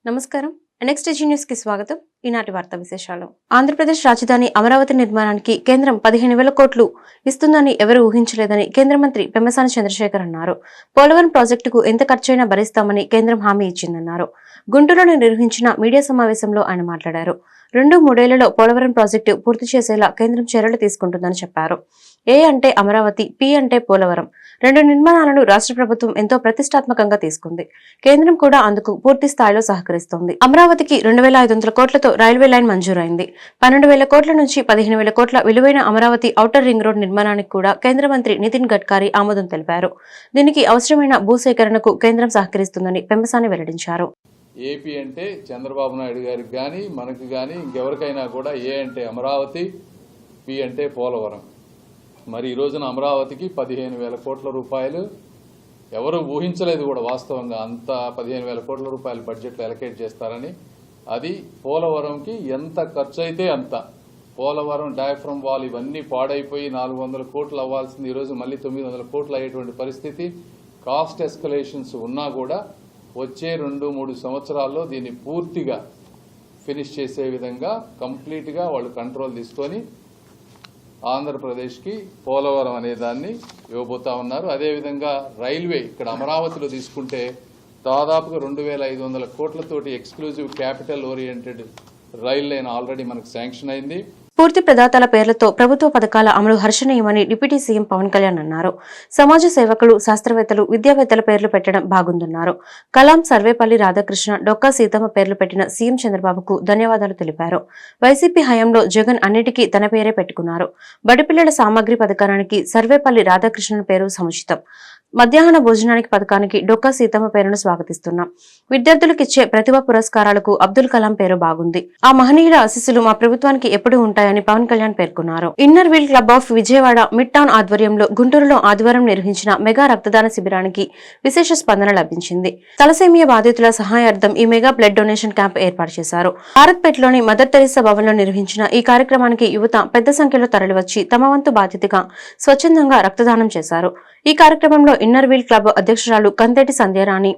నమస్కారం. Next news కి స్వాగతం. ఈనాటి వార్తా విశేషాలు. ఆంధ్రప్రదేశ్ రాజధాని అమరావతి నిర్మాణానికి కేంద్రం 15,000 కోట్లు ఇస్తుందని ఎవరూ ఊహించలేదని కేంద్ర మంత్రి పెమ్మసాని చంద్రశేఖర్ అన్నారు. పోలవరం ప్రాజెక్టుకు ఎంత ఖర్చైనా భరిస్తామని కేంద్రం హామీ ఇచ్చిందన్నారు. గుంటూరులో నిర్వహించిన మీడియా సమావేశంలో ఆయన మాట్లాడారు. 2-3 ఏళ్లలో పోలవరం ప్రాజెక్టు పూర్తి చేసేలా కేంద్రం చర్యలు తీసుకుంటుందని చెప్పారు. ఏ అంటే అమరావతి, పి అంటే పోలవరం 2 నిర్మాణాలను రాష్ట్ర ప్రభుత్వం ఎంతో ప్రతిష్టాత్మకంగా తీసుకుంది. కేంద్రం కూడా అందుకు పూర్తి స్థాయిలో సహకరిస్తోంది. అమరావతికి 2,500 కోట్లతో రైల్వే లైన్ మంజూరైంది. 12,000 కోట్ల నుంచి 15,000 కోట్ల విలువైన అమరావతి ఔటర్ రింగ్ రోడ్ నిర్మాణానికి కూడా కేంద్ర మంత్రి నితిన్ గడ్కరీ ఆమోదం తెలిపారు. దీనికి అవసరమైన భూసేకరణకు కేంద్రం సహకరిస్తుందని పెమ్మసాని వెల్లడించారు. ఏపీ అంటే చంద్రబాబు నాయుడు గారికి కానీ మనకి కానీ ఇంకెవరికైనా కూడా ఏ అంటే అమరావతి, పి అంటే పోలవరం. మరి ఈ రోజున అమరావతికి 15,000 కోట్ల రూపాయలు ఎవరు ఊహించలేదు కూడా వాస్తవంగా. అంత 15,000 కోట్ల రూపాయలు బడ్జెట్లో అలొకేట్ చేస్తారని. అది పోలవరంకి ఎంత ఖర్చు అయితే అంత. పోలవరం డయాఫ్రమ్ వాల్ ఇవన్నీ పాడైపోయి 400 కోట్లు అవ్వాల్సింది ఈరోజు మళ్ళీ 900 కోట్లు అయ్యేటువంటి పరిస్థితి. కాస్ట్ ఎస్కలేషన్స్ ఉన్నా కూడా వచ్చే 2-3 సంవత్సరాల్లో దీన్ని పూర్తిగా ఫినిష్ చేసే విధంగా కంప్లీట్గా వాళ్ళు కంట్రోల్ తీసుకొని ఆంధ్రప్రదేశ్కి పోలవరం అనే దాన్ని ఇవ్వబోతా ఉన్నారు. అదేవిధంగా రైల్వే ఇక్కడ అమరావతిలో తీసుకుంటే దాదాపుగా 2,500 కోట్లతోటి exclusive capital oriented rail line already మనకు శాంక్షన్ అయింది. పూర్తి ప్రదాతల పేర్లతో ప్రభుత్వ పథకాల అమలు హర్షణీయమని డిప్యూటీ సీఎం పవన్ కళ్యాణ్ అన్నారు. సమాజ సేవకులు, శాస్త్రవేత్తలు, విద్యావేత్తల పేర్లు పెట్టడం బాగుందన్నారు. కలాం, సర్వేపల్లి రాధాకృష్ణ, డొక్కా సీతమ్మ పేర్లు పెట్టిన సీఎం చంద్రబాబుకు ధన్యవాదాలు తెలిపారు. వైసీపీ హయాంలో జగన్ అన్నిటికీ తన పేరే పెట్టుకున్నారు. బడిపిల్లల సామాగ్రి పథకానికి సర్వేపల్లి రాధాకృష్ణన్ పేరు సముచితం. మధ్యాహ్న భోజనానికి పథకానికి డొక్కా సీతమ్మ పేరును స్వాగతిస్తున్నాం. విద్యార్థులకిచ్చే ప్రతిభా పురస్కారాలకు అబ్దుల్ కలాం పేరు బాగుంది. ఆ మహనీయుల ఆశీస్సులు మా ప్రభుత్వానికి ఎప్పుడూ ఉంటాయని పవన్ కళ్యాణ్ పేర్కొన్నారు. Inner wheel club of Vijayawada mid town ఆధ్వర్యంలో గుంటూరులో ఆదివారం నిర్వహించిన మెగా రక్తదాన శిబిరానికి విశేష స్పందన లభించింది. తలసేమియా బాధితుల సహాయార్థం ఈ మెగా బ్లడ్ డొనేషన్ క్యాంప్ ఏర్పాటు చేశారు. భారత్పేటలోని మదర్ తెరీసా భవన్ లో నిర్వహించిన ఈ కార్యక్రమానికి యువత పెద్ద సంఖ్యలో తరలివచ్చి తమ వంతు బాధ్యతగా స్వచ్ఛందంగా రక్తదానం చేశారు. ఈ కార్యక్రమంలో ఇన్నర్ వీల్ క్లబ్ అధ్యక్షురాలు కంతేటి సంధ్యారాణి,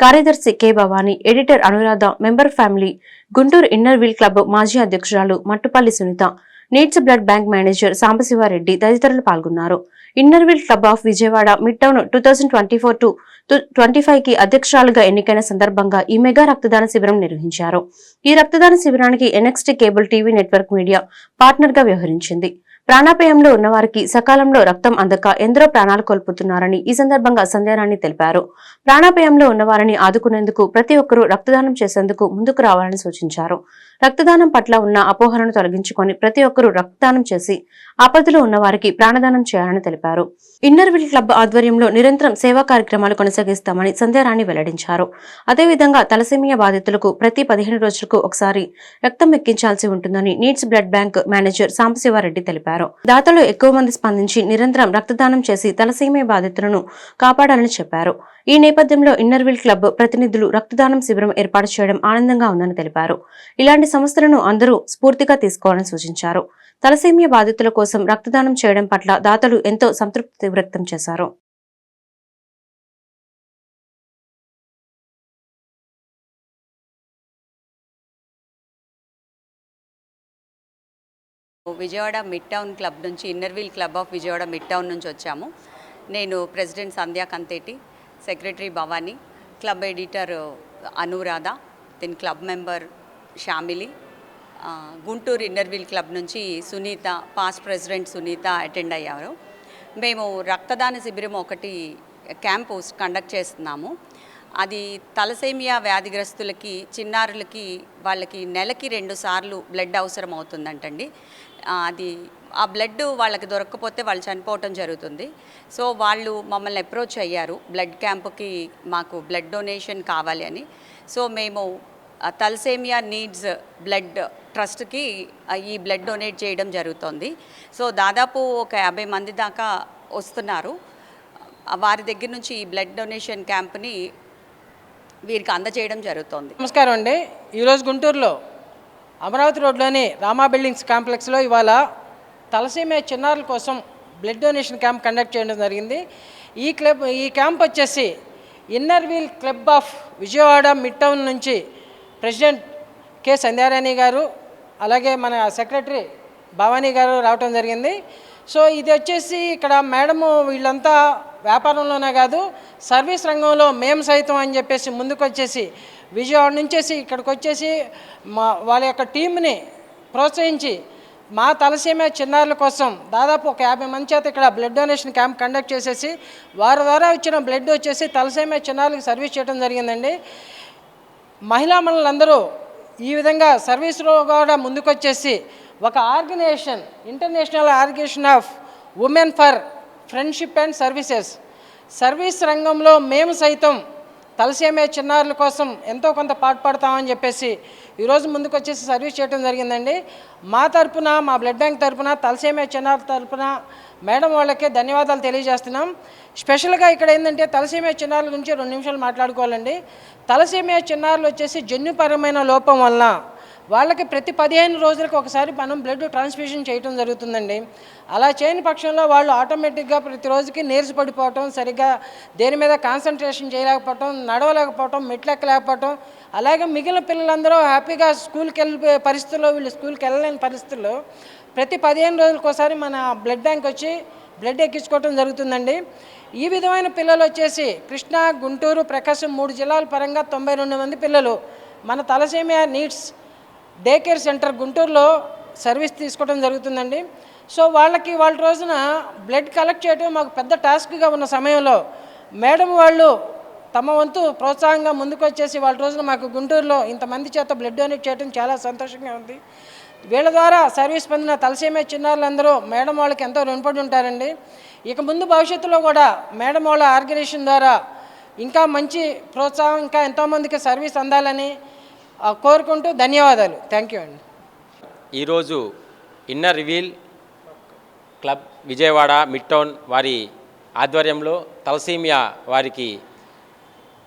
కార్యదర్శి K Bhavani, editor Anuradha, member family, Guntur inner wheel club మాజీ అధ్యక్షురాలు Mattupalli Sunitha, needs blood bank manager Sambasivareddy తదితరులు పాల్గొన్నారు. Inner wheel club of Vijayawada mid town 2024-25 కి అధ్యక్షురాలుగా ఎన్నికైన సందర్భంగా ఈ మెగా రక్తదాన శిబిరం నిర్వహించారు. ఈ రక్తదాన శిబిరానికి NXT cable TV network media partner గా వ్యవహరించింది. ప్రాణాపాయంలో ఉన్నవారికి సకాలంలో రక్తం అందక ఎందరో ప్రాణాలు కోల్పోతున్నారని ఈ సందర్భంగా సంధ్యారాణి తెలిపారు. ప్రాణాపాయంలో ఉన్నవారిని ఆదుకునేందుకు ప్రతి ఒక్కరూ రక్తదానం చేసేందుకు ముందుకు రావాలని సూచించారు. రక్తదానం పట్ల ఉన్న అపోహలను తొలగించుకొని ప్రతి ఒక్కరూ రక్తదానం చేసి ఆపదలో ఉన్న వారికి ప్రాణదానం చేయాలని తెలిపారు. ఇన్నర్ వీల్ క్లబ్ ఆధ్వర్యంలో నిరంతరం సేవా కార్యక్రమాలు కొనసాగిస్తామని సంధ్యారాణి వెల్లడించారు. అదేవిధంగా తలసేమియా బాధితులకు ప్రతి 15 రోజులకు ఒకసారి రక్తం ఎక్కించాల్సి ఉంటుందని needs blood bank manager Sambasiva Reddy తెలిపారు. దాతలు ఎక్కువ మంది స్పందించి నిరంతరం రక్తదానం చేసి తలసేమియా బాధితులను కాపాడాలని చెప్పారు. ఈ నేపథ్యంలో ఇన్నర్ వీల్ క్లబ్ ప్రతినిధులు రక్తదానం శిబిరం ఏర్పాటు చేయడం ఆనందంగా ఉందని తెలిపారు. ఇలాంటి సంస్థలను అందరూ స్ఫూర్తిగా తీసుకోవాలని సూచించారు. తలసేమియా బాధితుల కోసం రక్తదానం చేయడం పట్ల దాతలు ఎంతో సంతృప్తి వ్యక్తం చేశారు. విజయవాడ మిడ్ టౌన్ క్లబ్ నుంచి inner wheel club of Vijayawada mid town నుంచి వచ్చాము. నేను president Sandhya Kanteti, secretary Bhavani, club editor Anuradha, then club member Shamili, Guntur inner wheel club నుంచి Sunitha, past president Sunitha attend అయ్యారు. మేము రక్తదాన శిబిరం ఒకటి క్యాంపు కండక్ట్ చేస్తున్నాము. అది తలసేమియా వ్యాధిగ్రస్తులకి, చిన్నారులకి, వాళ్ళకి నెలకి 2 సార్లు బ్లడ్ అవసరం అవుతుందంటండి. అది ఆ బ్లడ్ వాళ్ళకి దొరకకపోతే వాళ్ళు చనిపోవటం జరుగుతుంది. సో వాళ్ళు మమ్మల్ని అప్రోచ్ అయ్యారు, బ్లడ్ క్యాంపుకి మాకు బ్లడ్ డొనేషన్ కావాలి అని. సో మేము తలసేమియా నీడ్స్ బ్లడ్ ట్రస్ట్కి ఈ బ్లడ్ డొనేట్ చేయడం జరుగుతుంది. సో దాదాపు ఒక 50 మంది దాకా వస్తున్నారు. వారి దగ్గర నుంచి ఈ బ్లడ్ డొనేషన్ క్యాంప్ని వీరికి అందజేయడం జరుగుతుంది. నమస్కారం అండి. ఈరోజు గుంటూరులో అమరావతి రోడ్లోని రామా బిల్డింగ్స్ కాంప్లెక్స్లో ఇవాళ తలసేమియా చిన్నారుల కోసం బ్లడ్ డొనేషన్ క్యాంప్ కండక్ట్ చేయడం జరిగింది. ఈ క్యాంప్ వచ్చేసి inner wheel club of Vijayawada mid town నుంచి ప్రెసిడెంట్ కె సంధ్యారాణి గారు, అలాగే మన సెక్రటరీ భవానీ గారు రావటం జరిగింది. సో ఇది వచ్చేసి ఇక్కడ మేడము వీళ్ళంతా వ్యాపారంలోనే కాదు సర్వీస్ రంగంలో మేము సైతం అని చెప్పేసి ముందుకు వచ్చేసి విజయవాడ నుంచేసి ఇక్కడికి వచ్చేసి వాళ్ళ యొక్క టీంని ప్రోత్సహించి మా తలసీమియా చిన్నారుల కోసం దాదాపు ఒక 50 మంది చేత ఇక్కడ బ్లడ్ డొనేషన్ క్యాంప్ కండక్ట్ చేసేసి వారి ద్వారా వచ్చిన బ్లడ్ వచ్చేసి తలసీమియా చిన్నారులకు సర్వీస్ చేయడం జరిగిందండి. మహిళా మనులందరూ ఈ విధంగా సర్వీస్లో కూడా ముందుకొచ్చేసి ఒక organisation, international organisation of women for friendship and services, service రంగంలో మేము సైతం తలసీమియా చిన్నారుల కోసం ఎంతో కొంత పాటుపడతామని చెప్పేసి ఈరోజు ముందుకు వచ్చేసి సర్వీస్ చేయడం జరిగిందండి. మా తరపున, మా బ్లడ్ బ్యాంక్ తరపున, తలసీమియా చిన్నారుల తరపున మేడం వాళ్ళకే ధన్యవాదాలు తెలియజేస్తున్నాం. స్పెషల్గా ఇక్కడ ఏంటంటే తలసీమియా చిన్నారుల గురించి 2 నిమిషాలు మాట్లాడుకోవాలండి. తలసీమియా చిన్నారులు వచ్చేసి జన్యుపరమైన లోపం వలన వాళ్ళకి ప్రతి 15 రోజులకు ఒకసారి మనం బ్లడ్ ట్రాన్స్ఫ్యూషన్ చేయడం జరుగుతుందండి. అలా చేయని పక్షంలో వాళ్ళు ఆటోమేటిక్గా ప్రతి రోజుకి నీరసపడిపోవటం, సరిగ్గా దేని మీద కాన్సన్ట్రేషన్ చేయలేకపోవటం, నడవలేకపోవటం, మెట్లెక్కలేకపోవటం, అలాగే మిగిలిన పిల్లలందరూ హ్యాపీగా స్కూల్కి వెళ్ళే పరిస్థితుల్లో వీళ్ళు స్కూల్కి వెళ్ళలేని పరిస్థితుల్లో ప్రతి 15 రోజులకు ఒకసారి మన బ్లడ్ బ్యాంక్ వచ్చి బ్లడ్ ఎక్కించుకోవటం జరుగుతుందండి. ఈ విధమైన పిల్లలు వచ్చేసి కృష్ణా, గుంటూరు, ప్రకాశం 3 జిల్లాల పరంగా 92 మంది పిల్లలు మన thalassaemia needs day care centre గుంటూరులో సర్వీస్ తీసుకోవడం జరుగుతుందండి. సో వాళ్ళ రోజున బ్లడ్ కలెక్ట్ చేయడం మాకు పెద్ద టాస్క్గా ఉన్న సమయంలో మేడం వాళ్ళు తమ వంతు ప్రోత్సాహంగా ముందుకు వచ్చేసి వాళ్ళ రోజున మాకు గుంటూరులో ఇంతమంది చేత బ్లడ్ డొనేట్ చేయడం చాలా సంతోషంగా ఉంది. వీళ్ళ ద్వారా సర్వీస్ పొందిన తలసీమియా చిన్నారులందరూ మేడం వాళ్ళకి ఎంతో రుణపడి ఉంటారండి. ఇక ముందు భవిష్యత్తులో కూడా మేడం వాళ్ళ ఆర్గనైజేషన్ ద్వారా ఇంకా మంచి ప్రోత్సాహం, ఇంకా ఎంతోమందికి సర్వీస్ అందాలని కోరుకుంటూ ధన్యవాదాలు. థ్యాంక్ యూ అండి. ఈరోజు inner reveal club Vijayawada mid town వారి ఆధ్వర్యంలో తలసీమియా వారికి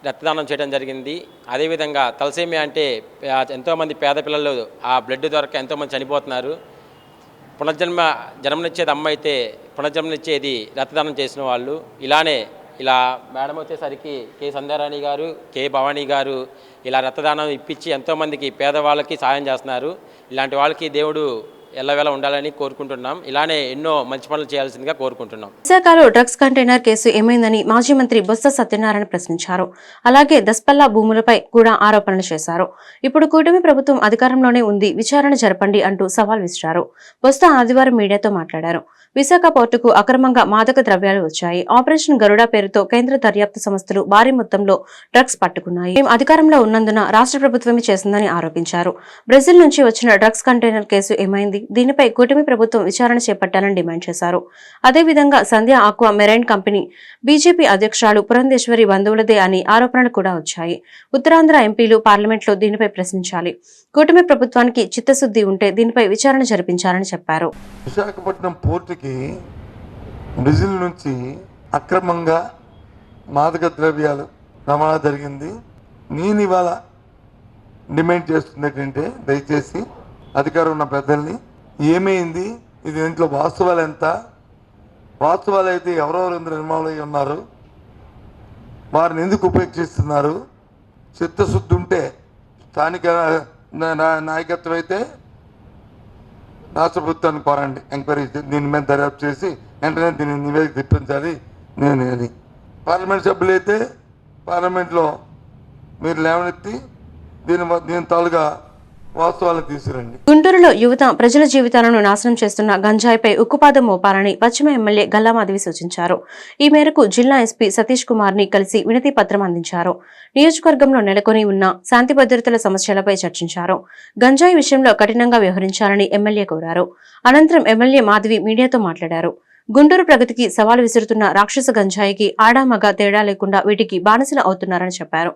రక్తదానం చేయడం జరిగింది. అదేవిధంగా తలసీమియా అంటే ఎంతోమంది పేద పిల్లలు ఆ బ్లడ్ దొరక ఎంతోమంది చనిపోతున్నారు. జన్మనిచ్చేది అమ్మ అయితే పునర్జన్మనిచ్చేది రక్తదానం చేసిన వాళ్ళు. ఇలా మేడం వచ్చేసరికి కె సంధ్యారాణి గారు, కె భవానీ గారు ఇలా రక్తదానం ఇప్పించి ఎంతోమందికి పేదవాళ్ళకి సాయం చేస్తున్నారు. ఇలాంటి వాళ్ళకి దేవుడు ఎల్లవేళ ఉండాలని కోరుకుంటున్నాం. ఇలానే ఎన్నో మంచి పనులు చేయాల్సిందిగా కోరుకుంటున్నాం. విశాఖలో డ్రగ్స్ కంటైనర్ కేసు ఏమైందని మాజీ మంత్రి బొత్స సత్యనారాయణ ప్రశ్నించారు. అలాగే దస్పల్లా భూములపై కూడా ఆరోపణలు చేశారు. ఇప్పుడు కూటమి ప్రభుత్వం అధికారంలోనే ఉంది, విచారణ జరపండి అంటూ సవాల్ విసిరారు. బొత్స ఆదివారం మీడియాతో మాట్లాడారు. విశాఖ పోర్టుకు అక్రమంగా మాదక ద్రవ్యాలు వచ్చాయి. ఆపరేషన్ గరుడ పేరుతో కేంద్ర దర్యాప్తు సంస్థలు భారీ మొత్తంలో డ్రగ్స్ పట్టుకున్నాయి. మేము అధికారంలో ఉన్నందున రాష్ట్ర ప్రభుత్వమే చేసిందని ఆరోపించారు. బ్రెజిల్ నుంచి వచ్చిన డ్రగ్స్ కంటైనర్ కేసు ఏమైంది? దీనిపై కూటమి ప్రభుత్వం విచారణ చేపట్టాలని డిమాండ్ చేశారు. అదేవిధంగా సంధ్య ఆక్వా మెరైన్ కంపెనీ బీజేపీ అధ్యక్షురాలు పురంధేశ్వరి బంధువులదే అని ఆరోపణలు కూడా వచ్చాయి. ఉత్తరాంధ్ర ఎంపీలు పార్లమెంట్లో దీనిపై ప్రశ్నించాలి. కూటమి ప్రభుత్వానికి చిత్తశుద్ధి ఉంటే దీనిపై విచారణ జరిపించాలని చెప్పారు. విశాఖపట్నం పోర్టుకి బ్రెజిల్ నుంచి అక్రమంగా మాదక ద్రవ్యాలు రవాణా జరిగింది. నేను ఇవాళ డిమాండ్ చేస్తుంది ఏంటంటే, దయచేసి అధికారం ఉన్న పెద్దల్ని ఏమైంది, ఇది దీంట్లో వాస్తవాలు ఎంత, వాస్తవాలు అయితే ఎవరెవరు ఇందులో ఇన్వాల్వ్ అయి ఉన్నారు, వారిని ఎందుకు ఉపేక్షిస్తున్నారు, చిత్తశుద్ధి ఉంటే స్థానిక నాయకత్వం అయితే రాష్ట్ర ప్రభుత్వాన్ని కోరండి, ఎంక్వైరీ దీని మీద దర్యాప్తు చేసి వెంటనే దీన్ని నివేదిక తెప్పించాలి. నేను పార్లమెంట్ సభ్యులైతే పార్లమెంట్లో మీరు లేవనెత్తి దీని తాలుగా వాస్తవాలను తీసుకురండి. గుంటూరులో యువత ప్రజల జీవితాలను నాశనం చేస్తున్న గంజాయిపై ఉక్కుపాదం మోపాలని పశ్చిమ ఎమ్మెల్యే గల్లా మాధవి సూచించారు. ఈ మేరకు జిల్లా ఎస్పీ సతీష్ కుమార్ ని కలిసి వినతి పత్రం అందించారు. నియోజకవర్గంలో నెలకొని ఉన్న శాంతి భద్రతల సమస్యలపై చర్చించారు. గంజాయి విషయంలో కఠినంగా వ్యవహరించాలని ఎమ్మెల్యే కోరారు. అనంతరం ఎమ్మెల్యే మాధవి మీడియాతో మాట్లాడారు. గుంటూరు ప్రగతికి సవాల్ విసురుతున్న రాక్షస గంజాయికి ఆడామగ తేడా లేకుండా వీటికి బానిసలు అవుతున్నారని చెప్పారు.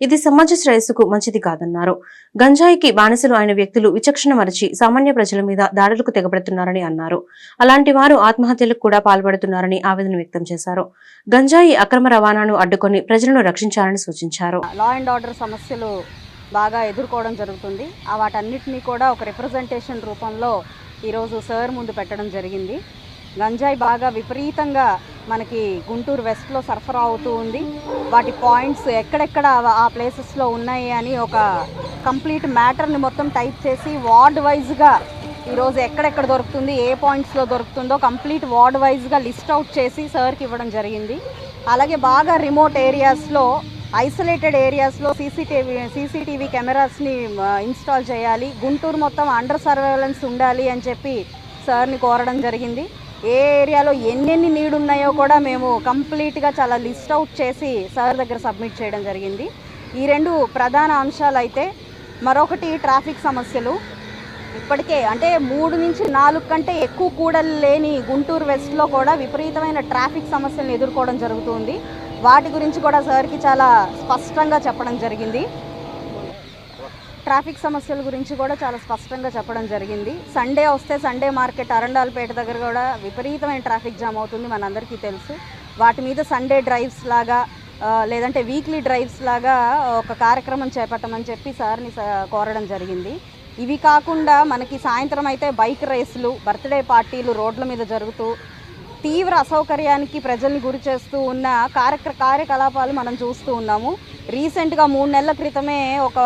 ఇది సమాజ శ్రేయస్సుకు మంచిది కాదన్నారు. గంజాయికి బానిసలు అయిన వ్యక్తులు విచక్షణ మరచి సామాన్య ప్రజల మీద దాడులకు తెగబడుతున్నారని అన్నారు. అలాంటి వారు ఆత్మహత్యలకు కూడా పాల్పడుతున్నారని ఆవేదన వ్యక్తం చేశారు. గంజాయి అక్రమ రవాణాను అడ్డుకొని ప్రజలను రక్షించాలని సూచించారు. లా అండ్ ఆర్డర్ సమస్యలు బాగా ఎదుర్కోవడం జరుగుతుంది. వాటన్నిటినీ కూడా ఒక రిప్రజెంటేషన్ రూపంలో ఈరోజు సార్ ముందు పెట్టడం జరిగింది. గంజాయి బాగా విపరీతంగా మనకి గుంటూరు వెస్ట్లో సరఫరా అవుతూ ఉంది. వాటి పాయింట్స్ ఎక్కడెక్కడ ఆ ప్లేసెస్లో ఉన్నాయి అని ఒక కంప్లీట్ మ్యాటర్ని మొత్తం టైప్ చేసి వార్డ్ వైజ్గా ఈరోజు ఎక్కడెక్కడ దొరుకుతుంది, ఏ పాయింట్స్లో దొరుకుతుందో కంప్లీట్ వార్డ్ వైజ్గా లిస్ట్ అవుట్ చేసి సార్కి ఇవ్వడం జరిగింది. అలాగే బాగా రిమోట్ ఏరియాస్లో, ఐసోలేటెడ్ ఏరియాస్లో సీసీటీవీ కెమెరాస్ని ఇన్స్టాల్ చేయాలి, గుంటూరు మొత్తం అండర్ సర్వేలెన్స్ ఉండాలి అని చెప్పి సార్ని కోరడం జరిగింది. ఏ ఏరియాలో ఎన్నెన్ని నీడ్ ఉన్నాయో కూడా మేము కంప్లీట్గా చాలా లిస్ట్ అవుట్ చేసి సార్ దగ్గర సబ్మిట్ చేయడం జరిగింది. ఈ 2 ప్రధాన అంశాలు అయితే, మరొకటి ట్రాఫిక్ సమస్యలు. ఇప్పటికే అంటే 3 నుంచి 4 కంటే ఎక్కువ కూడలు లేని గుంటూరు వెస్ట్లో కూడా విపరీతమైన ట్రాఫిక్ సమస్యలను ఎదుర్కోవడం జరుగుతుంది. వాటి గురించి కూడా సార్కి చాలా స్పష్టంగా చెప్పడం జరిగింది. ట్రాఫిక్ సమస్యల గురించి కూడా చాలా స్పష్టంగా చెప్పడం జరిగింది. సండే వస్తే సండే మార్కెట్ అరండాలపేట దగ్గర కూడా విపరీతమైన ట్రాఫిక్ జామ్ అవుతుంది, మనందరికీ తెలుసు. వాటి మీద సండే డ్రైవ్స్ లాగా లేదంటే వీక్లీ డ్రైవ్స్ లాగా ఒక కార్యక్రమం చేపట్టమని చెప్పి సార్ని కోరడం జరిగింది. ఇవి కాకుండా మనకి సాయంత్రం అయితే బైక్ రేసులు, బర్త్డే పార్టీలు రోడ్ల మీద జరుగుతూ తీవ్ర అసౌకర్యానికి ప్రజల్ని గురి చేస్తూ ఉన్న కార్యకలాపాలు మనం చూస్తూ ఉన్నాము. రీసెంట్గా 3 నెలల క్రితమే ఒక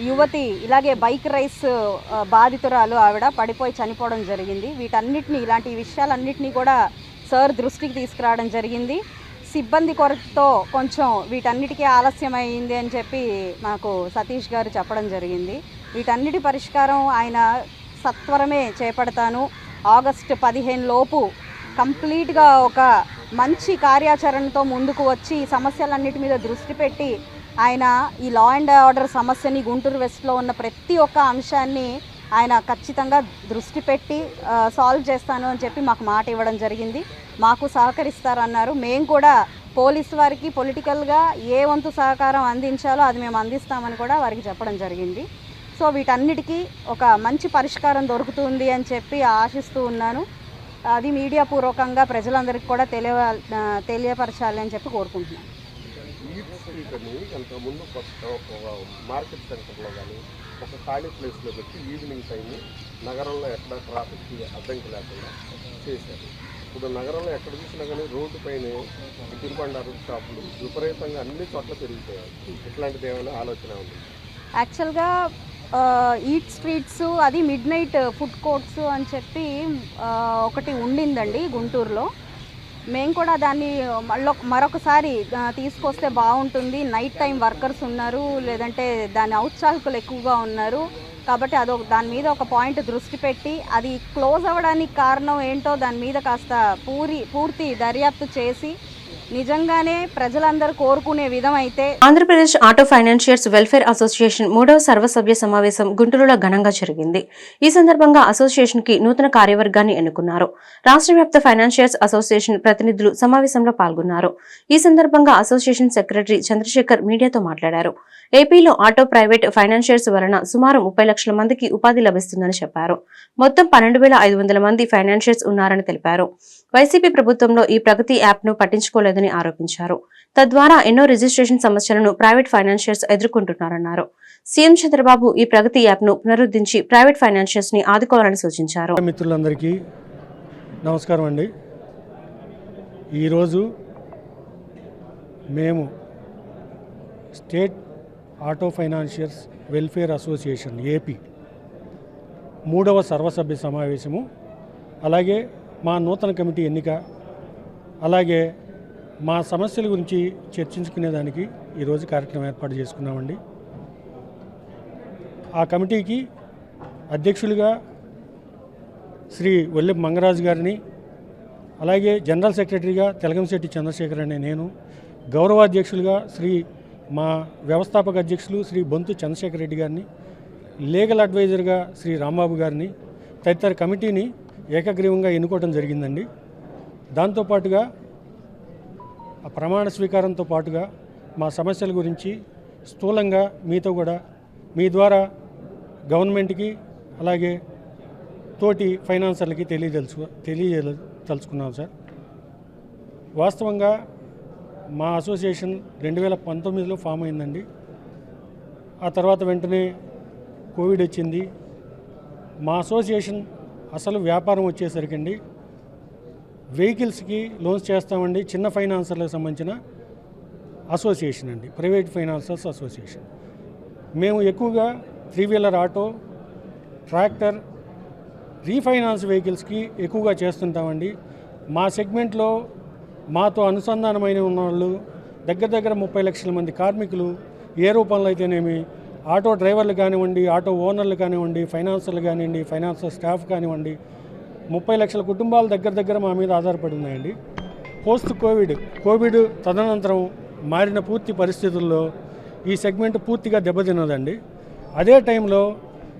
యువతి ఇలాగే బైక్ రేస్ బాధితురాలు ఆవిడ పడిపోయి చనిపోవడం జరిగింది. ఇలాంటి విషయాలన్నింటినీ కూడా సార్ దృష్టికి తీసుకురావడం జరిగింది. సిబ్బంది కొరతతో కొంచెం వీటన్నిటికీ ఆలస్యమైంది అని చెప్పి మాకు సతీష్ గారు చెప్పడం జరిగింది. వీటన్నిటి పరిష్కారం ఆయన సత్వరమే చేపడతాను, ఆగస్టు 15 లోపు కంప్లీట్గా ఒక మంచి కార్యాచరణతో ముందుకు వచ్చి ఈ సమస్యలన్నిటి మీద దృష్టి పెట్టి ఆయన ఈ లా అండ్ ఆర్డర్ సమస్యని, గుంటూరు వెస్ట్లో ఉన్న ప్రతి ఒక్క అంశాన్ని ఆయన ఖచ్చితంగా దృష్టి పెట్టి సాల్వ్ చేస్తాను అని చెప్పి మాకు మాట ఇవ్వడం జరిగింది. మాకు సహకరిస్తారన్నారు. మేము కూడా పోలీసు వారికి పొలిటికల్గా ఏ వంతు సహకారం అందించాలో అది మేము అందిస్తామని కూడా వారికి చెప్పడం జరిగింది. సో వీటన్నిటికీ ఒక మంచి పరిష్కారం దొరుకుతుంది అని చెప్పి ఆశిస్తూ ఉన్నాను. అది మీడియా పూర్వకంగా ప్రజలందరికీ కూడా తెలియపరచాలి అని చెప్పి కోరుకుంటున్నాను. అంతకుముందు మార్కెట్ సెంటర్లో కానీ ఒక ఖాళీ ప్లేస్లో పెట్టి ఈవినింగ్ టైం నగరంలో ఎక్కడ ట్రాఫిక్కి అడ్డంకి లేకుండా చేశారు. ఇప్పుడు నగరంలో ఎక్కడ చూసినా కానీ రోడ్డు పైన తిరుబండారు షాపులు విపరీతంగా అన్ని చోట్ల పెరిగిపోయాయి. ఇట్లాంటిది ఏమైనా ఆలోచన ఉంది? యాక్చువల్గా ఈట్ స్ట్రీట్స్, అది మిడ్ నైట్ ఫుడ్ కోర్ట్స్ అని చెప్పి ఒకటి ఉండిందండి గుంటూరులో. మేము కూడా దాన్ని మరొకసారి తీసుకొస్తే బాగుంటుంది. నైట్ టైం వర్కర్స్ ఉన్నారు, లేదంటే దాని ఔత్సాహికులు ఎక్కువగా ఉన్నారు కాబట్టి దాని మీద ఒక పాయింట్ దృష్టి పెట్టి అది క్లోజ్ అవ్వడానికి కారణం ఏంటో దాని మీద కాస్త పూర్తి దర్యాప్తు చేసి నిజంగానే ప్రజలందరూ కోరుకునే విధం అయితే. Andhra Pradesh auto financiers welfare association 3వ సర్వసభ్య సమావేశం గుంటూరులో ఘనంగా జరిగింది. ఈ సందర్భంగా అసోసియేషన్ కి నూతన కార్యవర్గాన్ని ఎన్నుకున్నారు. రాష్ట్ర వ్యాప్త ఫైనాన్షియర్స్ అసోసియేషన్ ప్రతినిధులు సమావేశంలో పాల్గొన్నారు. ఈ సందర్భంగా అసోసియేషన్ సెక్రటరీ చంద్రశేఖర్ మీడియాతో మాట్లాడారు. ఏపీలో ఆటో ప్రైవేట్ ఫైనాన్షియర్స్ వలన సుమారు 30 లక్షల మందికి ఉపాధి లభిస్తుందని చెప్పారు. మొత్తం 12,500 మంది ఫైనాన్షియర్స్ ఉన్నారని తెలిపారు. వైసీపీ ప్రభుత్వంలో ఈ ప్రగతి యాప్ ను పట్టించుకోలేదని ఆరోపించారు. తద్వారా ఎన్నో రిజిస్ట్రేషన్ సమస్యలను ప్రైవేట్ ఫైనాన్షియర్స్ ఎదుర్కొంటున్నారన్నారు. సీఎం చంద్రబాబు ఈ ప్రగతి యాప్ ను పునరుద్ధరించి ప్రైవేట్ ఫైనాన్షియర్స్ ని ఆదుకోవాలని సూచించారు. మిత్రులందరికీ నమస్కారం అండి. ఈరోజు మేము state auto financiers welfare association AP 3వ సర్వసభ్య సమావేశము, అలాగే మా నూతన కమిటీ ఎన్నిక, అలాగే మా సమస్యల గురించి చర్చించుకునేదానికి ఈరోజు కార్యక్రమం ఏర్పాటు చేసుకున్నామండి. ఆ కమిటీకి అధ్యక్షులుగా శ్రీ వల్లెపు మంగరాజు గారిని, అలాగే జనరల్ సెక్రటరీగా తెలగంశెట్టి చంద్రశేఖర్ అనే నేను, గౌరవాధ్యక్షులుగా మా వ్యవస్థాపక అధ్యక్షులు శ్రీ బొంతు చంద్రశేఖర్ రెడ్డి గారిని, లీగల్ అడ్వైజర్గా శ్రీ రాంబాబు గారిని, తదితర కమిటీని ఏకగ్రీవంగా ఎన్నుకోవడం జరిగిందండి. దాంతోపాటుగా ఆ ప్రమాణ స్వీకారంతో పాటుగా మా సమస్యల గురించి స్థూలంగా మీతో కూడా మీ ద్వారా గవర్నమెంట్కి అలాగే తోటి ఫైనాన్సర్లకి తెలియదలుచుకున్నాం సార్. వాస్తవంగా మా అసోసియేషన్ 2019లో ఫామ్ అయిందండి. ఆ తర్వాత వెంటనే కోవిడ్ వచ్చింది. మా అసోసియేషన్ అసలు వ్యాపారం వచ్చేసరికండి వెహికల్స్కి లోన్స్ చేస్తామండి. చిన్న ఫైనాన్సర్లకు సంబంధించిన అసోసియేషన్ అండి, ప్రైవేట్ ఫైనాన్సర్స్ అసోసియేషన్. మేము ఎక్కువగా 3-వీలర్ ఆటో, ట్రాక్టర్, రీఫైనాన్స్ వెహికల్స్కి ఎక్కువగా చేస్తుంటామండి. మా సెగ్మెంట్లో మాతో అనుసంధానమైన ఉన్నవాళ్ళు దగ్గర 30 లక్షల మంది కార్మికులు ఏ రూపంలో అయితేనేమి, ఆటో డ్రైవర్లు కానివ్వండి, ఆటో ఓనర్లు కానివ్వండి, ఫైనాన్సర్లు కానివ్వండి, ఫైనాన్సర్ స్టాఫ్ కానివ్వండి, 30 లక్షల కుటుంబాలు దగ్గర మా మీద ఆధారపడి ఉన్నాయండి. పోస్ట్ కోవిడ్ తదనంతరం మారిన పూర్తి పరిస్థితుల్లో ఈ సెగ్మెంట్ పూర్తిగా దెబ్బతిన్నదండి. అదే టైంలో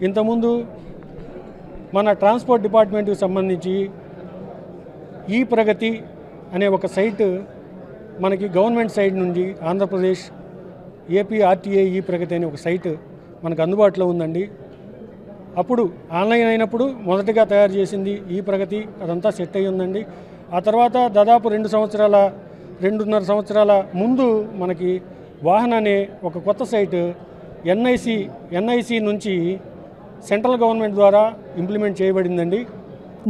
ఇంతకుముందు మన ట్రాన్స్పోర్ట్ డిపార్ట్మెంట్కి సంబంధించి ఈ ప్రగతి అనే ఒక సైట్ మనకి గవర్నమెంట్ సైడ్ నుండి ఆంధ్రప్రదేశ్ ఏపీ ఆర్టీఏ ఈ ప్రగతి అనే ఒక సైట్ మనకు అందుబాటులో ఉందండి. అప్పుడు ఆన్లైన్ అయినప్పుడు మొదటగా తయారు చేసింది ఈ ప్రగతి, అదంతా సెట్ అయ్యి ఉందండి. ఆ తర్వాత దాదాపు 2.5 సంవత్సరాల ముందు మనకి వాహన్ అనే ఒక కొత్త సైట్ ఎన్ఐసి నుంచి సెంట్రల్ గవర్నమెంట్ ద్వారా ఇంప్లిమెంట్ చేయబడిందండి.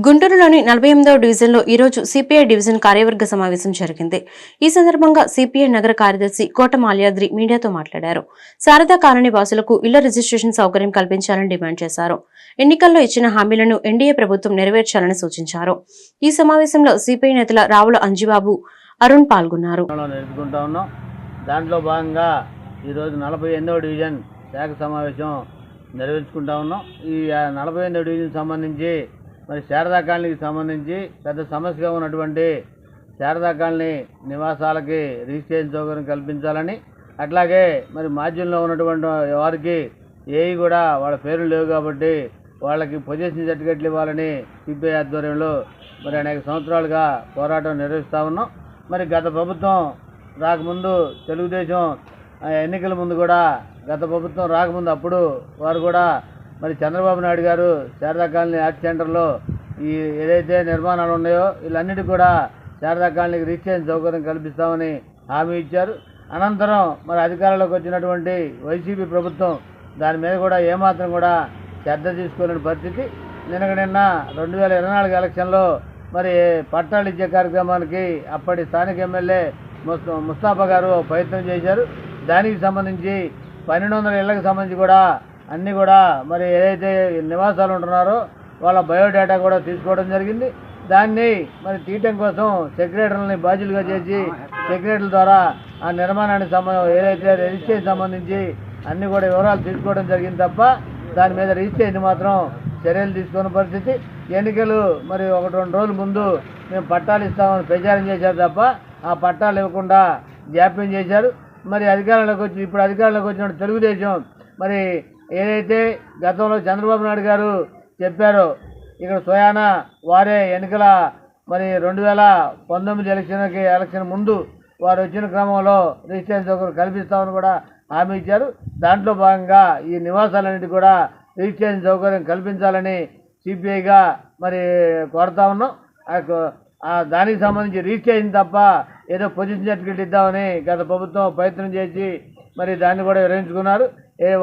గుంటూరులోని 48వ డివిజన్లో ఈరోజు సిపిఐ డివిజన్ కార్యవర్గ సమావేశం జరిగింది. ఈ సందర్భంగా సిపిఐ నగర కార్యదర్శి కోట మాల్యాద్రి మీడియాతో మాట్లాడారు. శారదా కాలనీ వాసులకు ఇళ్ల రిజిస్ట్రేషన్ సౌకర్యం కల్పించాలని డిమాండ్ చేశారు. ఎన్నికల్లో ఇచ్చిన హామీలను ఎన్డీఏ ప్రభుత్వం నెరవేర్చాలని సూచించారు. ఈ సమావేశంలో సిపిఐ నేతల రావుల అంజిబాబు, అరుణ్ పాల్గొన్నారు. దాంట్లో భాగంగా ఈరోజు 48వ డివిజన్ శాఖ సమావేశం నిర్వహించుకుంటా ఉన్నాం. ఈ 48వ డివిజన్ సంబంధించి మరి శారదా కాలనీకి సంబంధించి పెద్ద సమస్యగా ఉన్నటువంటి శారదా కాలనీ నివాసాలకి రిజిస్ట్రేషన్ సౌకర్యం కల్పించాలని, అట్లాగే మరి మాధ్యంలో ఉన్నటువంటి వారికి ఏవి కూడా వాళ్ళ పేర్లు లేవు కాబట్టి వాళ్ళకి పొజిషన్ సర్టిఫికెట్లు ఇవ్వాలని సిపిఐ ఆధ్వర్యంలో మరి అనేక సంవత్సరాలుగా పోరాటం నిర్వహిస్తూ ఉన్నాం. మరి గత ప్రభుత్వం రాకముందు తెలుగుదేశం ఎన్నికల ముందు కూడా గత ప్రభుత్వం రాకముందు అప్పుడు వారు కూడా మరి చంద్రబాబు నాయుడు గారు శారదా కాలనీ ఆర్ట్ సెంటర్లో ఈ ఏదైతే నిర్మాణాలు ఉన్నాయో వీళ్ళన్నిటికీ కూడా శారదా కాలనీకి రిజిస్ట్రేషన్ సౌకర్యం కల్పిస్తామని హామీ ఇచ్చారు. అనంతరం మరి అధికారంలోకి వచ్చినటువంటి వైసీపీ ప్రభుత్వం దాని మీద కూడా ఏమాత్రం కూడా శ్రద్ధ తీసుకోలేని పరిస్థితి. నిన్న 2024 ఎలక్షన్లో మరి పట్టాలు ఇచ్చే కార్యక్రమానికి అప్పటి స్థానిక ఎమ్మెల్యే ముస్తాఫా గారు ప్రయత్నం చేశారు. దానికి సంబంధించి 1200 ఇళ్లకు సంబంధించి కూడా అన్నీ కూడా మరి ఏదైతే నివాసాలు ఉంటున్నారో వాళ్ళ బయోడేటా కూడా తీసుకోవడం జరిగింది. దాన్ని మరి తీయటం కోసం సెక్రటరీలని బాధ్యులుగా చేసి సెక్రటరీల ద్వారా ఆ నిర్మాణానికి ఏదైతే రిజిస్ట్రేషన్ సంబంధించి అన్నీ కూడా వివరాలు తీసుకోవడం జరిగింది తప్ప దాని మీద రిజిస్ట్రేషన్ మాత్రం చర్యలు తీసుకున్న పరిస్థితి. ఎన్నికలు మరి 1-2 రోజుల ముందు మేము పట్టాలు ఇస్తామని ప్రచారం చేశారు తప్ప ఆ పట్టాలు ఇవ్వకుండా జాప్యం చేశారు. మరి ఇప్పుడు అధికారంలోకి వచ్చిన తెలుగుదేశం మరి ఏదైతే గతంలో చంద్రబాబు నాయుడు గారు చెప్పారో ఇక్కడ స్వయాన వారే ఎన్నికల మరి 2019 ఎలక్షన్ ముందు వారు వచ్చిన క్రమంలో రిజిస్ట్రేషన్ సౌకర్యం కల్పిస్తామని కూడా హామీ ఇచ్చారు. దాంట్లో భాగంగా ఈ నివాసాలన్నిటి కూడా రిజిస్ట్రేషన్ సౌకర్యం కల్పించాలని సిపిఐగా మరి కోరుతా ఉన్నాం. దానికి సంబంధించి రిజిస్ట్రేషన్ తప్ప ఏదో పొజిషన్ సర్టిఫికేట్ ఇద్దామని గత ప్రభుత్వం ప్రయత్నం చేసి మరి దాన్ని కూడా విరమించుకున్నారు.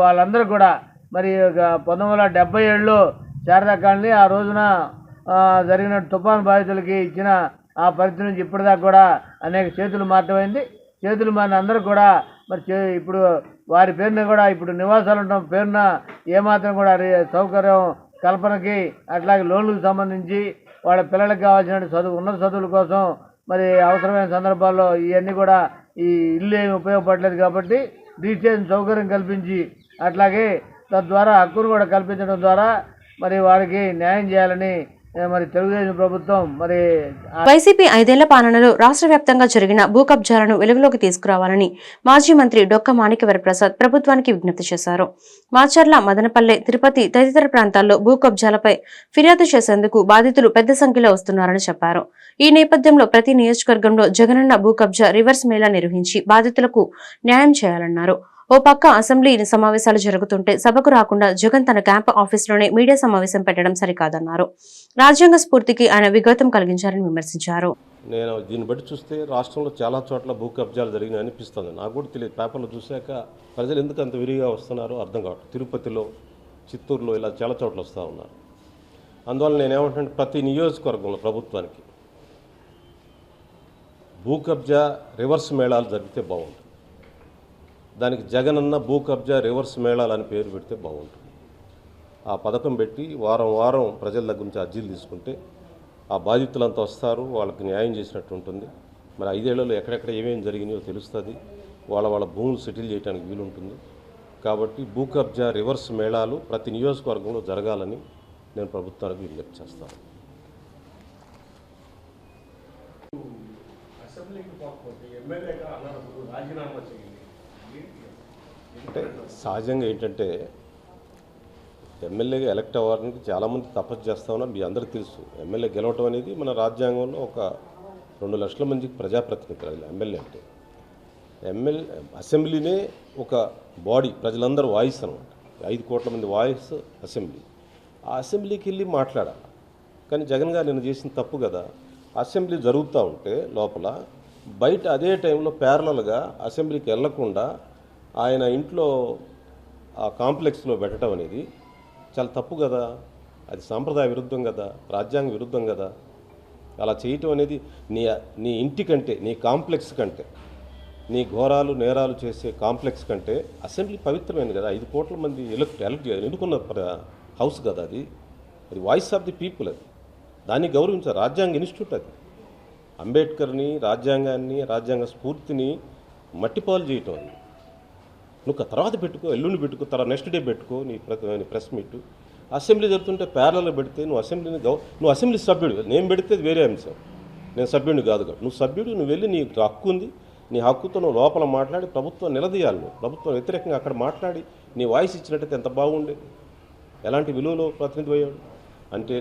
వాళ్ళందరూ కూడా మరి 1977లో శారదా కాలనీ ఆ రోజున జరిగిన తుఫాను బాధితులకి ఇచ్చిన ఆ పరిస్థితి నుంచి ఇప్పటిదాకా కూడా అనేక చేతులు మారటమైంది. చేతులు మారిన అందరూ కూడా మరి ఇప్పుడు వారి పేరున కూడా ఇప్పుడు నివాసాలు ఉండడం పేరున ఏమాత్రం కూడా సౌకర్యం కల్పనకి అట్లాగే లోన్లకు సంబంధించి వాళ్ళ పిల్లలకు కావాల్సిన ఉన్నత చదువుల కోసం మరి అవసరమైన సందర్భాల్లో ఇవన్నీ కూడా ఈ ఇల్లు ఏమి ఉపయోగపడలేదు కాబట్టి రిజిస్ట్రేషన్ సౌకర్యం కల్పించి అట్లాగే తద్వారా హక్కును కూడా కల్పించడం ద్వారా మరి వారికి న్యాయం చేయాలని మరి తెలుగుదేశం ప్రభుత్వం మరి వైసీపీ 5 ఏళ్ల పాలనలో రాష్ట్ర వ్యాప్తంగా జరిగిన భూ కబ్జాలను వెలుగులోకి తీసుకురావాలని మాజీ మంత్రి డొక్క మాణిక్యవరప్రసాద్ ప్రభుత్వానికి విజ్ఞప్తి చేశారు. మాచర్ల, మదనపల్లె, తిరుపతి తదితర ప్రాంతాల్లో భూ కబ్జాలపై ఫిర్యాదు చేసేందుకు బాధితులు పెద్ద సంఖ్యలో వస్తున్నారని చెప్పారు. ఈ నేపథ్యంలో ప్రతి నియోజకవర్గంలో జగనన్న భూ కబ్జా రివర్స్ మేళా నిర్వహించి బాధితులకు న్యాయం చేయాలన్నారు. ఓ పక్క అసెంబ్లీ సమావేశాలు జరుగుతుంటే సభకు రాకుండా జగన్ తన క్యాంప్ ఆఫీసులోనే మీడియా సమావేశం పెట్టడం సరికాదన్నారు. రాజ్యాంగ స్ఫూర్తికి ఆయన విఘాతం కలిగించారని విమర్శించారు. నేను దీన్ని బట్టి చూస్తే రాష్ట్రంలో చాలా చోట్ల భూ కబ్జాలు జరిగినాయి అనిపిస్తుంది. నాకు కూడా తెలియదు. పేపర్లో చూశాక ప్రజలు ఎందుకు అంత విరిగా వస్తున్నారో అర్థం కావట్లేదు. తిరుపతిలో, చిత్తూరులో ఇలా చాలా చోట్ల వస్తూ ఉన్నారు. అందువల్ల నేనేమంటే ప్రతి నియోజకవర్గంలో ప్రభుత్వానికి భూ కబ్జా రివర్స్ మేళాలు జరిగితే బాగుంటుంది. దానికి జగనన్న భూ కబ్జా రివర్స్ మేళాలని పేరు పెడితే బాగుంటుంది. ఆ పథకం పెట్టి వారం వారం ప్రజల దగ్గర నుంచి అర్జీలు తీసుకుంటే ఆ బాధితులంతా వస్తారు, వాళ్ళకి న్యాయం చేసినట్టు ఉంటుంది. మరి 5 ఏళ్లలో ఎక్కడెక్కడ ఏమేమి జరిగినాయో తెలుస్తుంది, వాళ్ళ భూములు సెటిల్ చేయడానికి వీలుంటుంది. కాబట్టి భూ కబ్జా రివర్స్ మేళాలు ప్రతి నియోజకవర్గంలో జరగాలని నేను ప్రభుత్వానికి విజ్ఞప్తి చేస్తాను. అంటే సహజంగా ఏంటంటే ఎమ్మెల్యేగా ఎలక్ట్ అవ్వడానికి చాలామంది తపస్సు చేస్తా ఉన్నారు. మీ అందరికీ తెలుసు, ఎమ్మెల్యే గెలవటం అనేది మన రాజ్యాంగంలో ఒక 2 లక్షల మందికి ప్రజాప్రతినిధులు ఎమ్మెల్యే అంటే. అసెంబ్లీనే ఒక బాడీ, ప్రజలందరూ వాయిస్ అనమాట. 5 కోట్ల మంది వాయిస్ అసెంబ్లీ. ఆ అసెంబ్లీకి వెళ్ళి మాట్లాడాలి. కానీ జగన్ గారు నిన్న చేసిన తప్పు కదా. అసెంబ్లీ జరుగుతూ ఉంటే లోపల బయట అదే టైంలో ప్యారలల్గా అసెంబ్లీకి వెళ్లకుండా ఆయన ఇంట్లో ఆ కాంప్లెక్స్లో పెట్టడం అనేది చాలా తప్పు కదా. అది సాంప్రదాయ విరుద్ధం కదా, రాజ్యాంగ విరుద్ధం కదా. అలా చేయటం అనేది నీ ఇంటి కంటే, నీ కాంప్లెక్స్ కంటే, నీ ఘోరాలు నేరాలు చేసే కాంప్లెక్స్ కంటే అసెంబ్లీ పవిత్రమైనది కదా. 5 కోట్ల మంది ఎన్నుకున్న హౌస్ కదా అది. Voice of the people. అది దాన్ని గౌరవించారు. రాజ్యాంగ ఇన్స్టిట్యూట్ అది. అంబేద్కర్ని, రాజ్యాంగాన్ని, రాజ్యాంగ స్ఫూర్తిని మట్టిపాలు చేయటం అది. నువ్వు తర్వాత పెట్టుకో, ఎల్లుండి పెట్టుకో, తర్వాత నెక్స్ట్ డే పెట్టుకో నీ ప్రెస్ మీట్. అసెంబ్లీ జరుగుతుంటే ప్యారలల్గా పెడితే నువ్వు అసెంబ్లీ సభ్యుడు. నేను పెడితే వేరే అంశం, నేను సభ్యుడిని కాదు కదా. నువ్వు సభ్యుడు, నువ్వు వెళ్ళి నీ హక్కు ఉంది, నీ హక్కుతో నువ్వు లోపల మాట్లాడి ప్రభుత్వం నిలదీయాలి. నువ్వు ప్రభుత్వం వ్యతిరేకంగా అక్కడ మాట్లాడి నీ వాయిస్ ఇచ్చినట్టయితే ఎంత బాగుండేది. ఎలాంటి విలువలో ప్రతినిధి అయ్యాడు అంటే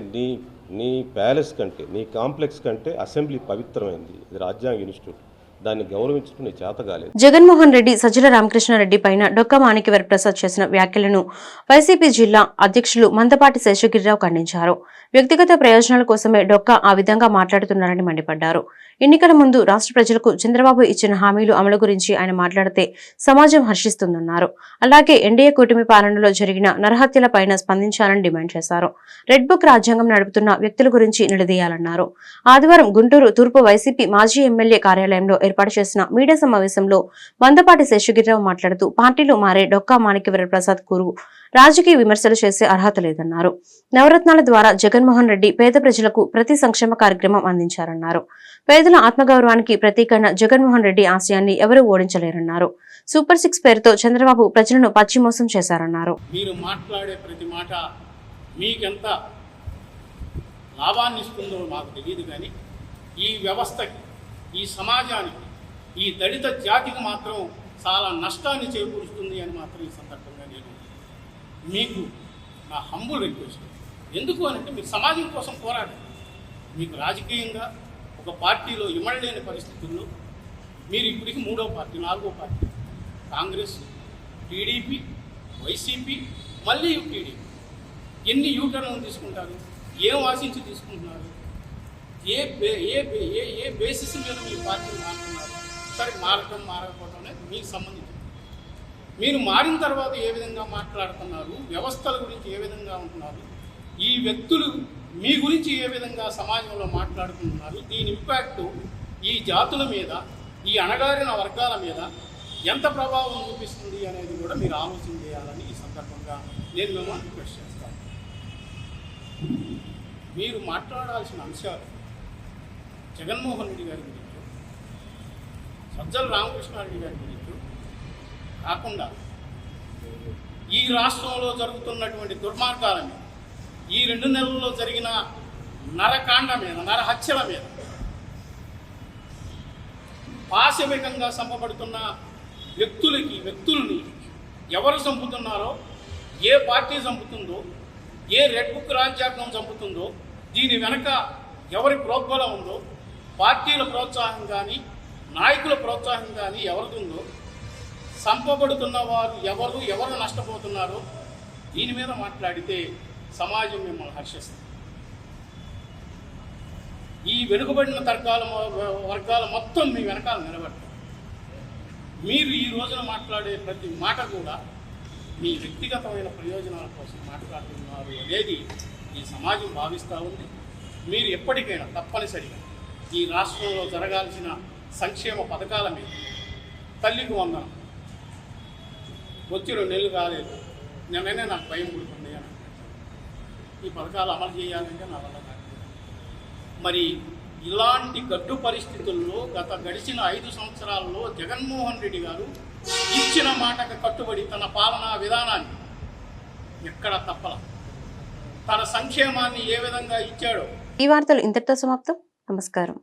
నీ ప్యాలెస్ కంటే, నీ కాంప్లెక్స్ కంటే అసెంబ్లీ పవిత్రమైంది. ఇది రాజ్యాంగ ఇన్స్టిట్యూట్. దాన్ని గౌరవించుకునే చేత కాలేదు. జగన్మోహన్ రెడ్డి సజ్జల రామకృష్ణారెడ్డి పైన డొక్కా మాణిక్యవర ప్రసాద్ చేసిన వ్యాఖ్యలను వైసీపీ జిల్లా అధ్యక్షులు మందపాటి శేషగిరిరావు ఖండించారు. వ్యక్తిగత ప్రయోజనాల కోసమే డొక్కా ఆ విధంగా మాట్లాడుతున్నారని మండిపడ్డారు. ఎన్నికల ముందు రాష్ట్ర ప్రజలకు చంద్రబాబు ఇచ్చిన హామీలు అమలు గురించి ఆయన మాట్లాడితే సమాజం హర్షిస్తుందన్నారు. అలాగే ఎన్డీఏ కూటమి పాలనలో జరిగిన నరహత్యల పైన స్పందించాలని డిమాండ్ చేశారు. రెడ్ బుక్ రాజ్యాంగం నడుపుతున్న వ్యక్తుల గురించి నిలదీయాలన్నారు. ఆదివారం గుంటూరు తూర్పు వైసీపీ మాజీ ఎమ్మెల్యే కార్యాలయంలో ఏర్పాటు చేసిన మీడియా సమావేశంలో మందపాటి శేషగిరిరావు మాట్లాడుతూ పార్టీలు మారే డొక్కా మాణిక్యవర ప్రసాద్ కు రాజకీయ విమర్శలు చేసే అర్హత లేదన్నారు. నవరత్నాల ద్వారా జగన్మోహన్ రెడ్డి పేద ప్రజలకు ప్రతి సంక్షేమ కార్యక్రమం అందించారన్నారు. పేదల ఆత్మగౌరవానికి ప్రతీకైన జగన్మోహన్ రెడ్డి ఆశయాన్ని ఎవరూ ఓడించలేరన్నారు. సూపర్ 6 పేరుతో చంద్రబాబు ప్రజలను పచ్చిమోసం చేశారన్నారు. మీరు మాట్లాడే ప్రతి మాట మీకెంత లాభాన్ని ఇస్తుందో నాకు తెలియదు, కానీ ఈ వ్యవస్థకి, ఈ సమాజానికి, ఈ దళిత జాతికి మాత్రం చాలా నష్టాన్ని చేకూరుస్తుంది అని మాత్రం ఈ సందర్భంగా నేను మీకు నా హంబుల్ రిక్వెస్ట్. ఎందుకు అనంటే మీరు సమాజం కోసం పోరాడారు. మీకు రాజకీయంగా ఒక పార్టీలో ఇమడలేని పరిస్థితుల్లో మీరు ఇప్పటికి 3వ పార్టీ, 4వ పార్టీ, కాంగ్రెస్, టీడీపీ, వైసీపీ, మళ్ళీ టీడీపీ. ఎన్ని యూటర్న్లు తీసుకుంటారు? ఏం ఆశించి తీసుకుంటున్నారు? ఏ బేసిస్ మీద మీరు పార్టీలు మారుతున్నారు? సరే, మారకపోవడం అనేది మీకు సంబంధించింది. మీరు మారిన తర్వాత ఏ విధంగా మాట్లాడుతున్నారు, వ్యవస్థల గురించి ఏ విధంగా ఉంటున్నారు, ఈ వ్యక్తులు మీ గురించి ఏ విధంగా సమాజంలో మాట్లాడుకుంటున్నారు, దీని ఇంపాక్ట్ ఈ జాతుల మీద, ఈ అణగారిన వర్గాల మీద ఎంత ప్రభావం చూపిస్తుంది అనేది కూడా మీరు ఆలోచన చేయాలని ఈ సందర్భంగా నేను మిమ్మల్ని రిక్వెస్ట్ చేస్తాను. మీరు మాట్లాడాల్సిన అంశాలు జగన్మోహన్ రెడ్డి గారి గురించి, సజ్జల రామకృష్ణారెడ్డి గారి గురించి కాకుండా ఈ రాష్ట్రంలో జరుగుతున్నటువంటి దుర్మార్గాల మీద, ఈ 2 నెలల్లో జరిగిన నరకాండ మీద, నరహత్యల మీద, పాశవికంగా చంపబడుతున్న వ్యక్తుల్ని ఎవరు చంపుతున్నారో, ఏ పార్టీ చంపుతుందో, ఏ రెడ్ బుక్ రాజ్యాంగం చంపుతుందో, దీని వెనక ఎవరి ప్రోద్బలం ఉందో, పార్టీల ప్రోత్సాహం కానీ, నాయకుల ప్రోత్సాహం కానీ ఎవరిదుందో, చంపబడుతున్న వారు ఎవరు నష్టపోతున్నారో దీని మీద మాట్లాడితే సమాజం మిమ్మల్ని హర్షిస్తుంది. ఈ వెనుకబడిన వర్గాల మొత్తం మీ వెనకాల నిలబడతారు. మీరు ఈ రోజున మాట్లాడే ప్రతి మాట కూడా మీ వ్యక్తిగతమైన ప్రయోజనాల కోసం మాట్లాడుతున్నారు అనేది ఈ సమాజం భావిస్తూ ఉంది. మీరు ఎప్పటికైనా తప్పనిసరిగా ఈ రాష్ట్రంలో జరగాల్సిన సంక్షేమ పథకాల మీద, తల్లికి వందనం, వచ్చి 2 నెలలు కాలేదు, నిన్ననే నాకు భయం పుడుతుంది అని. ఈ పథకాలు అమలు చేయాలంటే నా వల్ల కాదు. మరి ఇలాంటి గడ్డు పరిస్థితుల్లో గడిచిన 5 సంవత్సరాల్లో జగన్మోహన్ రెడ్డి గారు ఇచ్చిన మాటకు కట్టుబడి తన పాలనా విధానాన్ని ఎక్కడ తప్పల, తన సంక్షేమాన్ని ఏ విధంగా ఇచ్చాడో. ఈ వార్తలు ఇంతటితో సమాప్తం. నమస్కారం.